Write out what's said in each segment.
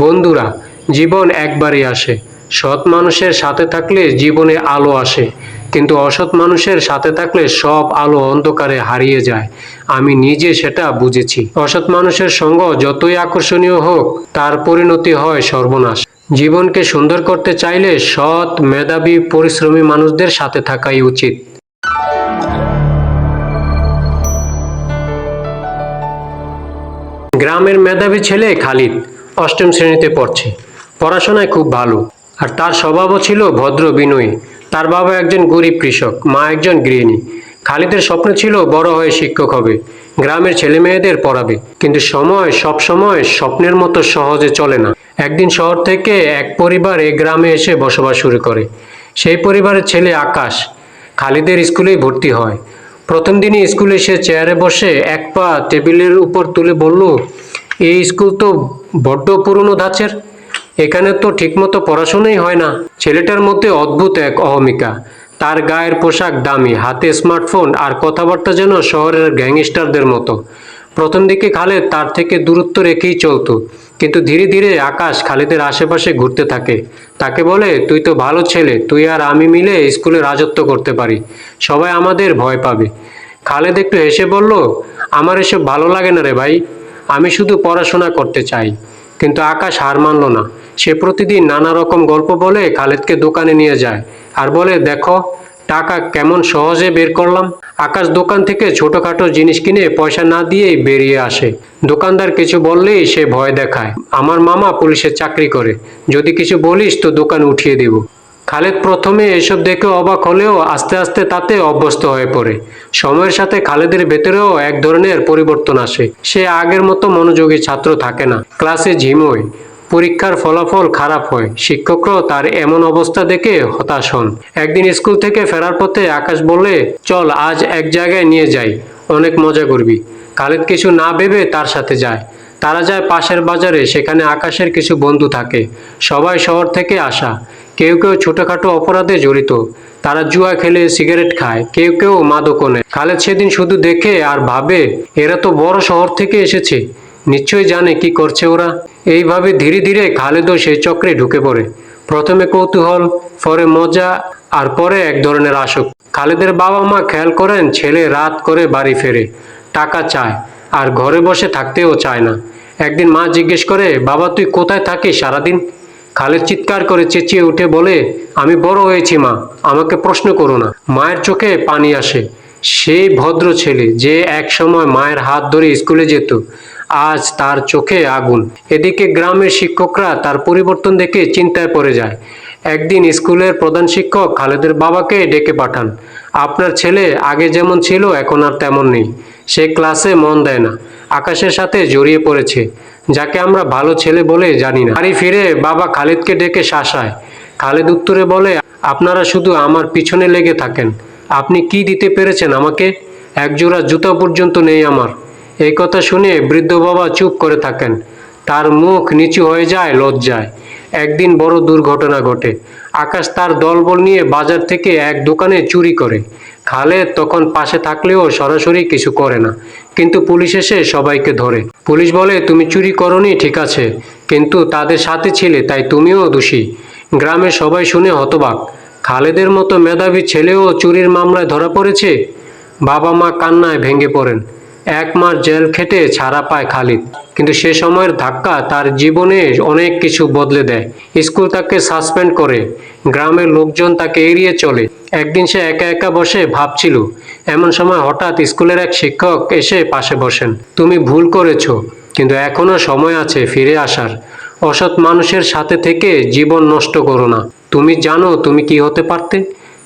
বন্ধুরা, জীবন একবারই আসে। সৎ মানুষের সাথে থাকলে জীবনে আলো আসে, কিন্তু অসৎ মানুষের সাথে থাকলে সব আলো অন্ধকারে হারিয়ে যায়। আমি নিজে সেটা বুঝেছি। অসৎ মানুষের সঙ্গ যতই আকর্ষণীয় হোক, তার পরিণতি হয় সর্বনাশ। জীবনকে সুন্দর করতে চাইলে সৎ, মেধাবী, পরিশ্রমী মানুষদের সাথে থাকাই উচিত। গ্রামের মেধাবী ছেলে খালিদ অষ্টম শ্রেণীতে পড়ছে। পড়াশোনায় খুব ভালো, আর তার স্বভাবও ছিল ভদ্র, বিনয়ী। তার বাবা একজন গরিব কৃষক, মা একজন গৃহিণী। খালিদের স্বপ্ন ছিল বড় হয়ে শিক্ষক হবে, গ্রামের ছেলে মেয়েদের পড়াবে। কিন্তু সময় সব সময় স্বপ্নের মতো সহজে চলে না। একদিন শহর থেকে এক পরিবার এই গ্রামে এসে বসবাস শুরু করে। সেই পরিবারের ছেলে আকাশ খালিদের স্কুলেই ভর্তি হয়। প্রথম দিনই স্কুলে সে চেয়ারে বসে এক পা টেবিলের উপর তুলে বলল, এই স্কুল তো বড্ড পুরনো ধাঁচের, এখানে তো ঠিকমতো পড়াশোনাই হয় না। ছেলেটার মধ্যে অদ্ভুত এক অহমিকা। তার গায়ের পোশাক দামি, হাতে স্মার্টফোন, আর কথাবার্তা যেন শহরের গ্যাংস্টারদের মতো। প্রথম দিকে খালেদ তার থেকে দূরত্ব রেখেই চলতো, কিন্তু ধীরে ধীরে আকাশ খালিদের আশেপাশে ঘুরতে থাকে। তাকে বলে, তুই তো ভালো ছেলে, তুই আর আমি মিলে স্কুলে রাজত্ব করতে পারি, সবাই আমাদের ভয় পাবে। খালেদ একটু হেসে বলল, আমার এসব ভালো লাগে না রে ভাই, আমি শুধু পড়াশোনা করতে চাই। কিন্তু আকাশ হার মানল না। সে প্রতিদিন নানা রকম গল্প বলে খালেদকে দোকানে নিয়ে যায়, আর বলে, দেখো টাকা কেমন সহজে বের করলাম। আকাশ দোকান থেকে ছোটখাটো জিনিস কিনে পয়সা না দিয়েই বেরিয়ে আসে। দোকানদার কিছু বললেই সে ভয় দেখায়, আমার মামা পুলিশের চাকরি করে, যদি কিছু বলিস তো দোকান উঠিয়ে দেব। খালেদ প্রথমে এসব দেখে অবাক হলেও আস্তে আস্তে তাতে অভ্যস্ত হয়ে পড়ে। সময়ের সাথে খালেদের ভেতরেও এক ধরনের পরিবর্তন আসে। সে আগের মতো মনোযোগী ছাত্র থাকে না, ক্লাসে ঝিমোয়, পরীক্ষার ফলাফল খারাপ হয়। শিক্ষকরাও তার এমন অবস্থা দেখে হতাশ হন। একদিন স্কুল থেকে ফেরার পথে আকাশ বলে, চল আজ এক জায়গায় নিয়ে যাই, অনেক মজা করবি। খালেদ কিছু না ভেবে তার সাথে যায়। তারা যায় পাশের বাজারে। সেখানে আকাশের কিছু বন্ধু থাকে, সবাই শহর থেকে আসা। কেউ কেউ ছোটখাটো অপরাধে জড়িত, তারা জুয়া খেলে, সিগারেট খায়, কেউ কেউ মাদকও নেয়। খালেদ সেদিন শুধু দেখে আর ভাবে, এরা তো বড় শহর থেকে এসেছে, নিশ্চয়ই জানে কি করছে ওরা। এইভাবে ধীরে ধীরে খালেদও সেই চক্রে ঢুকে পড়ে। প্রথমে কৌতূহল, পরে মজা, আর পরে এক ধরনের আসক্তি। খালেদের বাবা মা খেয়াল করেন ছেলে রাত করে বাড়ি ফেরে, টাকা চায়, আর ঘরে বসে থাকতেও চায় না। একদিন মা জিজ্ঞেস করে, বাবা তুই কোথায় থাকিস সারাদিন? খালেদ চিৎকার করে চেঁচিয়ে উঠে বলে, আমি বড় হয়েছি মা, আমাকে প্রশ্ন করো না। মায়ের চোখে পানি আসে। সেই ভদ্র ছেলে যে এক সময় মায়ের হাত ধরে স্কুলে যেত, আজ তার চোখে আগুন। এদিকে গ্রামের শিক্ষকরা তার পরিবর্তন দেখে চিন্তায় পড়ে যায়। একদিন স্কুলের প্রধান শিক্ষক খালেদের বাবাকে ডেকে পাঠান। আপনার ছেলে আগে যেমন ছিল এখন আর তেমন নেই, সে ক্লাসে মন দেয় না, আকাশের সাথে জড়িয়ে পড়েছে, যাকে আমরা ভালো ছেলে বলে জানি না। বাড়ি ফিরে বাবা খালিদকে ডেকে শাসায়। খালিদ উত্তরে বলে, আপনারা শুধু আমার পিছনে লেগে থাকেন, আপনি কি দিতে পেরেছেন আমাকে? একজোড়া জুতা পর্যন্ত নেই আমার। এই কথা শুনে বৃদ্ধ বাবা চুপ করে থাকেন, তার মুখ নিচু হয়ে যায় লজ্জায়। একদিন বড় দুর্ঘটনা ঘটে। আকাশ তার দলবল নিয়ে বাজার থেকে এক দোকানে চুরি করে। খালেদ তখন পাশে থাকলেও সরাসরি কিছু করে না, কিন্তু পুলিশ এসে সবাইকে ধরে। পুলিশ বলে, তুমি চুরি করনি ঠিক আছে, কিন্তু তাদের সাথে ছিলে, তাই তুমিও দোষী। গ্রামের সবাই শুনে হতবাক, খালেদের মতো মেধাবী ছেলেও চুরির মামলায় ধরা পড়েছে। বাবা মা কান্নায় ভেঙে পড়েন। 1 মাস জেল খেটে ছাড়া পায় খালিদ, কিন্তু সে সময়ের ধাক্কা তার জীবনে অনেক কিছু বদলে দেয়। স্কুল তাকে সাসপেন্ড করে, গ্রামের লোকজন তাকে এড়িয়ে চলে। একদিন সে একা একা বসে ভাবছিল। এমন সময় হঠাৎ স্কুলের এক শিক্ষক এসে পাশে বসেন। তুমি ভুল করেছ, কিন্তু এখনো সময় আছে ফিরে আসার। অসৎ মানুষের সাথে থেকে জীবন নষ্ট করো না। তুমি জানো তুমি কি হতে পারতে?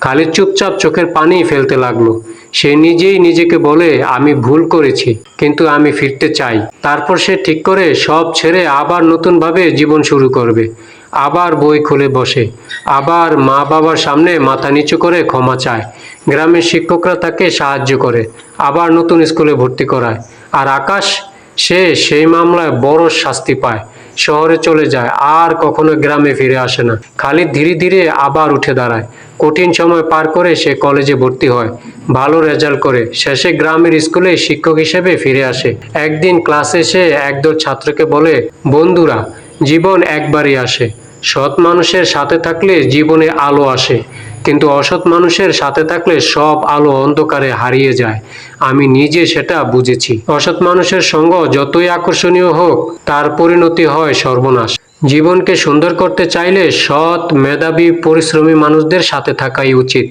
খালিদ চুপচাপ চোখের পানি ফেলতে লাগলো। সে নিজেই নিজেকে বলে, আমি ভুল করেছি, কিন্তু আমি ফিরতে চাই। তারপর সে ঠিক করে সব ছেড়ে আবার নতুনভাবে জীবন শুরু করবে। আবার বই খুলে বসে, আবার মা বাবার সামনে মাথা নিচু করে ক্ষমা চায়। গ্রামের শিক্ষকরা তাকে সাহায্য করে, আবার নতুন স্কুলে ভর্তি করায়। আর আকাশ, সে সেই মামলায় বড় শাস্তি পায়, শহরে চলে যায়, আর কখনো গ্রামে ফিরে আসে না। খালিদ ধীরে ধীরে আবার উঠে দাঁড়ায়। কঠিন সময় পার করে সে কলেজে ভর্তি হয়, ভালো রেজাল্ট করে, শেষে গ্রামের স্কুলে শিক্ষক হিসেবে ফিরে আসে। একদিন ক্লাসে সে একদল ছাত্রকে বলে, বন্ধুরা, জীবন একবারই আসে। সৎ মানুষের সাথে থাকলে জীবনে আলো আসে, কিন্তু অসৎ মানুষের সাথে থাকলে সব আলো অন্ধকারে হারিয়ে যায়। আমি নিজে সেটা বুঝেছি। অসৎ মানুষের সঙ্গ যতই আকর্ষণীয় হোক, তার পরিণতি হয় সর্বনাশ। জীবনকে সুন্দর করতে চাইলে সৎ, মেধাবী, পরিশ্রমী মানুষদের সাথে থাকাই উচিত।